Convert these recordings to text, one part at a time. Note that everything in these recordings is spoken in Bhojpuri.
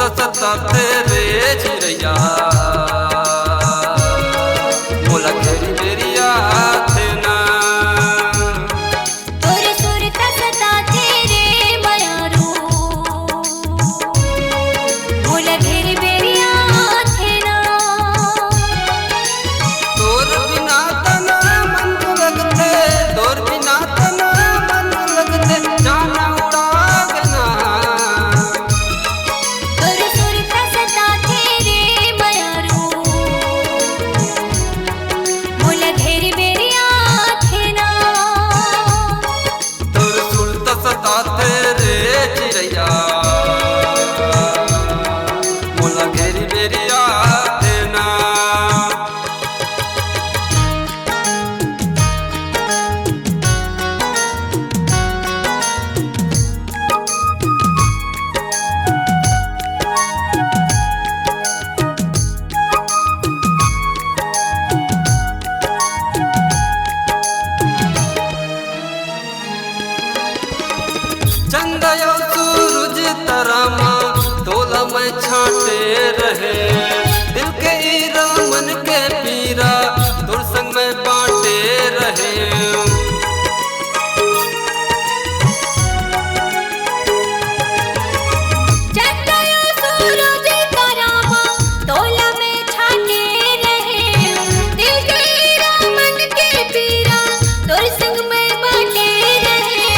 सताते रे चिड़ैया मोला घेरी बेरिया थे ना। तोरे सुरता सताते रे मयारू मोला घेरी बेरिया थे ना। तोर बिना तना मन लगते, तोर बिना तना मन लगते जाना उड़ागना। तोरे सुरता सताते रे मयारू मोला घेरी बेरिया थे ना। तोर सुरता सताते रे चिड़ैया मोला घेरी बेरिया थे ना। चंदयो सूरज तरामा तोला में छाटे रहे, दिल के ईरा मन के पीरा तोर संग में बांटे रहे। चंदयो सूरज तरामा तोला में छाटे रहे, दिल के ईरा मन के पीरा तोर संग में बांटे रहे।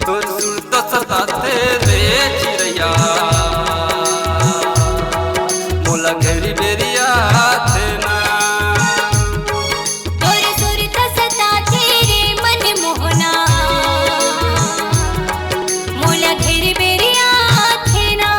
तोर सुरता सताते रे चिड़ैया मोला घेरी बेरिया थे ना। तोरे सुरता सताते रे मन मोहना मोला घेरी बेरिया थे ना।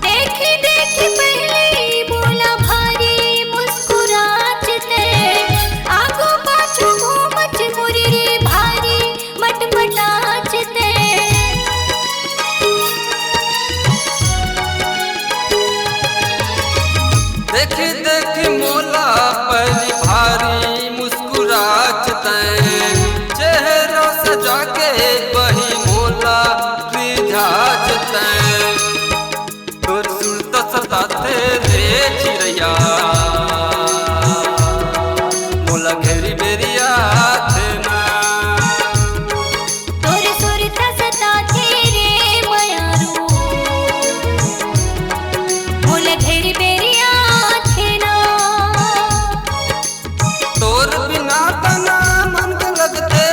देखी देखी पहले बोला भारी मुस्कुराते, आगो पाछो घूमच मुरी रे भारी मटमटाचते। देखी देखी मोला पहली भारी मुस्कुराते, चेहरा सजा के वही मोला रिझाते। तोर सुरता सताते रे चिड़ैया मोला घेरी बेरिया थे ना। तोरे सुरता सताते रे मयारू मोला घेरी बेरिया थे ना। तोर बिना तना मन लगते,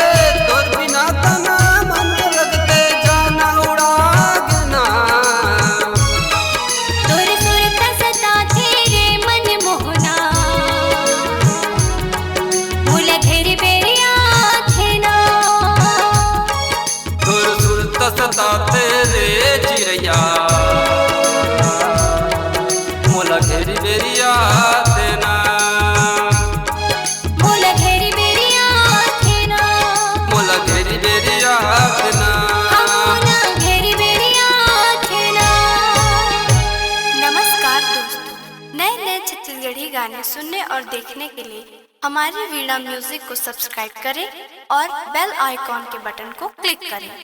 तोर बिना तना मन लगते जाना उड़ागना। तोरे सुरता सताते रे मन मोहना मोला घेरी बेरिया थे ना। तोर सुरता सताते रे चिड़ैया मोला घेरी बेरिया थे ना। मोला घेरी बेरिया थे ना। मोला घेरी बेरिया थे ना। मोला घेरी बेरिया थे ना। नमस्कार दोस्तों, नए नए छत्तीसगढ़ी गाने सुनने और देखने के लिए हमारी वीणा म्यूजिक को सब्सक्राइब करें और बेल आइकॉन के बटन को क्लिक करें।